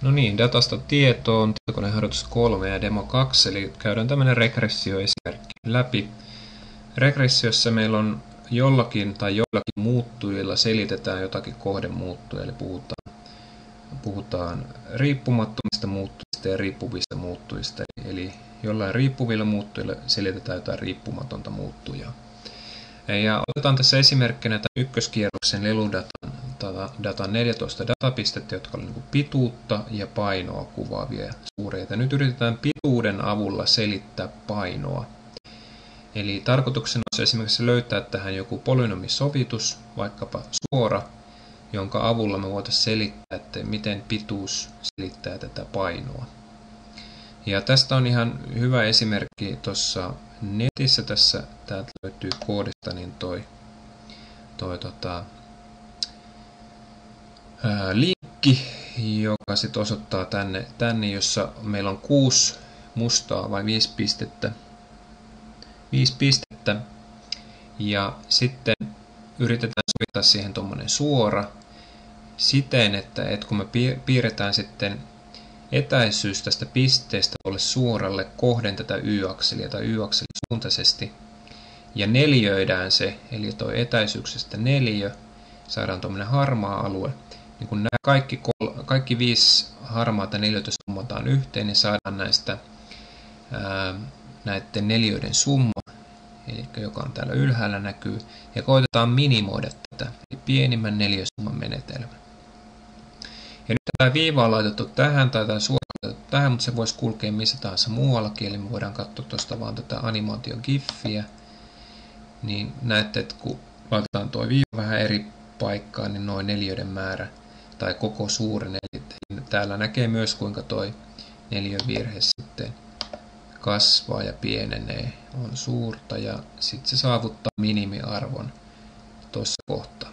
No niin, datasta tietoon, tietokoneharjoitus 3 ja demo 2, eli käydään tämmöinen regressioesimerkki läpi. Regressiossa meillä on jollakin tai jollakin muuttujilla selitetään jotakin kohdemuuttujia, eli puhutaan riippumattomista muuttujista ja riippuvista muuttujista, eli jollain riippuvilla muuttujilla selitetään jotain riippumatonta muuttujaa. Ja otetaan tässä esimerkkinä tämän ykköskierroksen leludatan 14 datapistettä, jotka ovat pituutta ja painoa kuvaavia suureita. Nyt yritetään pituuden avulla selittää painoa. Eli tarkoituksena on esimerkiksi löytää tähän joku polynomisovitus, vaikkapa suora, jonka avulla me voitaisiin selittää, että miten pituus selittää tätä painoa. Ja tästä on ihan hyvä esimerkki tuossa netissä. Täältä löytyy koodista niin linkki, joka sitten osoittaa tänne, jossa meillä on 6 mustaa vai 5 pistettä. 5 pistettä. Ja sitten yritetään sovittaa siihen tuommoinen suora siten, että kun me piirretään sitten etäisyys tästä pisteestä tuolle suoralle kohden tätä y-akselia tai y-akselin suuntaisesti ja neliöidään se, eli tuo etäisyyksestä neliö, saadaan tuommoinen harmaa alue. Niin kun nämä kaikki 5 harmaata neliötä summataan yhteen, niin saadaan näiden neliöiden summa, eli joka on täällä ylhäällä näkyy, ja koitetaan minimoida tätä, eli pienimmän neliösumman menetelmä. Ja nyt tämä viiva on laitettu tähän, tai tämä suora on laitettu tähän, mutta se voisi kulkea missä tahansa muuallakin, eli me voidaan katsoa tuosta vaan tätä animaation giffiä, niin näette, että kun laitetaan tuo viiva vähän eri paikkaan, niin noin neliöiden määrä, tai koko suuren, eli täällä näkee myös kuinka tuo neliövirhe sitten kasvaa ja pienenee, on suurta, ja sitten se saavuttaa minimiarvon tuossa kohtaa.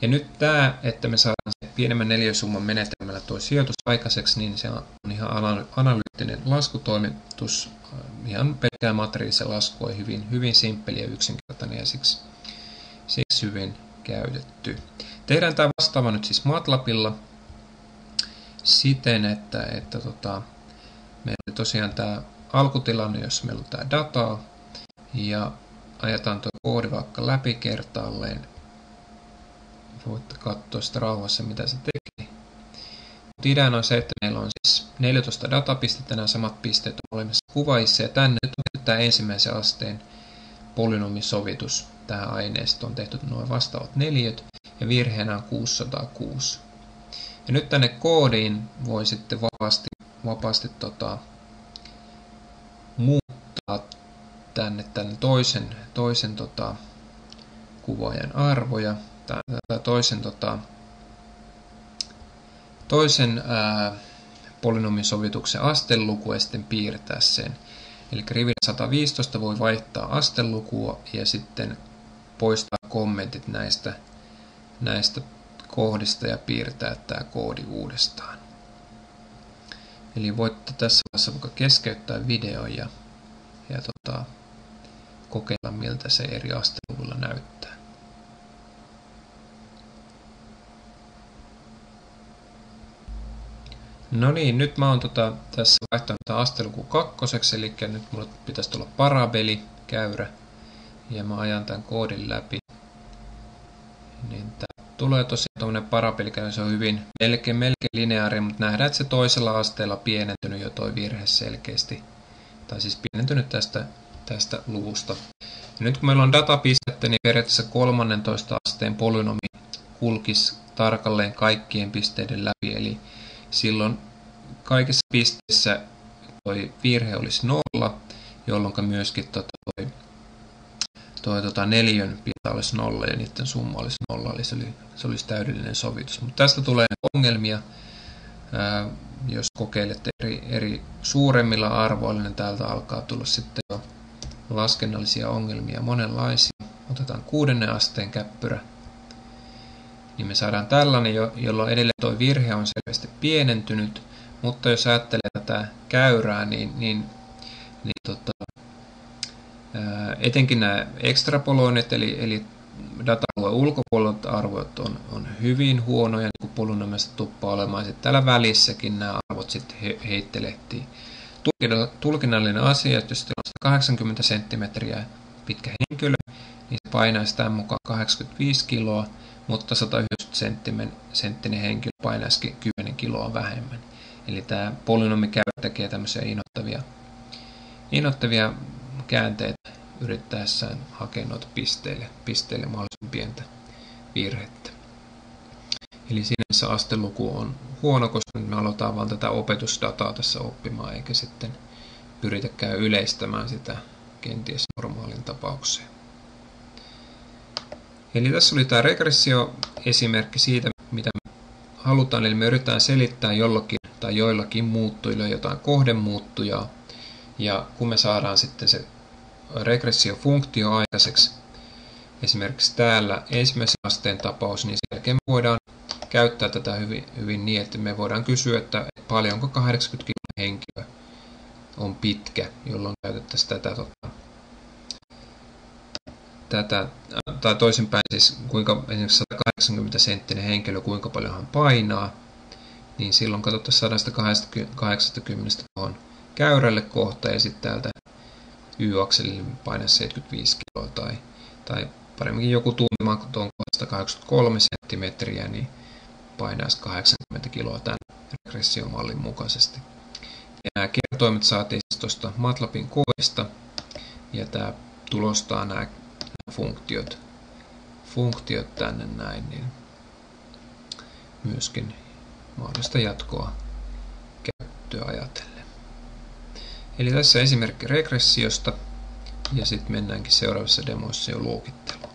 Ja nyt tämä, että me saadaan se pienemmän neliösumman menetelmällä tuo sijoitus aikaiseksi, niin se on ihan analyyttinen laskutoimitus, ihan pelkkää matriisin lasku on hyvin simppeli ja yksinkertainen ja siksi hyvin käytetty. Tehdään tämä vastaava nyt siis MATLABilla siten, että meillä oli tosiaan tämä alkutilanne, jossa meillä on tämä dataa, ja ajetaan tuo koodi vaikka läpi kertaalleen. Voitte katsoa sitä rauhassa, mitä se tekee. Ideana on se, että meillä on siis 14 datapistettä, nämä samat pisteet on olemassa kuvaissa, ja tänne on tämä ensimmäisen asteen polynomisovitus tähän aineistoon on tehty nuo vastaavat neliöt, ja virheenä on 606. Ja nyt tänne koodiin voi sitten vapaasti muuttaa tänne toisen kuvaajan arvoja, tai toisen polynomisovituksen asteluku ja sitten piirtää sen. Eli rivillä 115 voi vaihtaa astelukua ja sitten poistaa kommentit näistä kohdista ja piirtää tämä koodi uudestaan. Eli voitte tässä vaiheessa vaikka keskeyttää videon ja kokeilla miltä se eri asteluvuilla näyttää. No niin, nyt mä oon tässä vaihtanut asteluku 2, eli nyt mulle pitäisi tulla parabelikäyrä, ja mä ajan tämän koodin läpi. Niin tää tulee tosiaan tuommoinen parabelikäyrä, se on melkein lineaari, mutta nähdään, että se toisella asteella pienentynyt jo toi virhe selkeästi, tai siis pienentynyt tästä luvusta. Ja nyt kun meillä on datapistettä, niin periaatteessa 13 asteen polynomi kulkisi tarkalleen kaikkien pisteiden läpi, eli silloin kaikissa pisteissä toi virhe olisi 0, jolloin myöskin neliön pinta olisi 0 ja niiden summa olisi 0, eli se olisi täydellinen sovitus. Mutta tästä tulee ongelmia, jos kokeilette eri suuremmilla arvoilla, niin täältä alkaa tulla sitten jo laskennallisia ongelmia monenlaisia. Otetaan 6. asteen käppyrä. Niin me saadaan tällainen, jolloin edelleen tuo virhe on selvästi pienentynyt, mutta jos ajattelee tätä käyrää, niin etenkin nämä ekstrapoloinnit, eli data-alueen ulkopuolelta arvot on hyvin huonoja, niin kuin polynomiasta tuppaa olemaan. Sitten täällä välissäkin nämä arvot sitten heittelehtii. Tulkinnallinen asia, että jos on 180 senttimetriä pitkä henkilö, niin se painaisi tämän mukaan 85 kiloa, mutta 190 senttinen henkilö painaisikin 10 kiloa vähemmän. Eli tämä polynomi tekee tämmöisiä innoittavia käänteitä yrittäessään hakea noita pisteille mahdollisimman pientä virhettä. Eli sinänsä asteluku on huono, koska me aloitetaan vain tätä opetusdataa tässä oppimaan, eikä sitten pyritäkään yleistämään sitä kenties normaalin tapaukseen. Eli tässä oli tämä regressio-esimerkki siitä, mitä me halutaan, eli me yritetään selittää jollakin tai joillakin muuttujilla jotain kohdemuuttujaa, ja kun me saadaan sitten se regressiofunktio aikaiseksi, esimerkiksi täällä ensimmäisen asteen tapaus, niin sen jälkeen me voidaan käyttää tätä hyvin niin, että me voidaan kysyä, että paljonko 80 kilon henkilö on pitkä, jolloin käytettäisiin tätä tai toisinpäin, siis kuinka esimerkiksi 180 senttinen henkilö, kuinka paljon hän painaa, niin silloin katsotaan 180 tuohon käyrälle kohta ja sitten täältä y-akselille painaisi 75 kiloa tai paremminkin joku tuntuma, kun tuon 183 senttimetriä, niin painaisi 80 kiloa tämän regressiomallin mukaisesti. Ja nämä kertoimet saatiin siis tuosta MATLABin koodista, ja tämä tulostaa nämä funktiot tänne näin, niin myöskin mahdollista jatkoa käyttöä ajatellen. Eli tässä esimerkki regressiosta, ja sitten mennäänkin seuraavassa demoissa jo luokitteluun.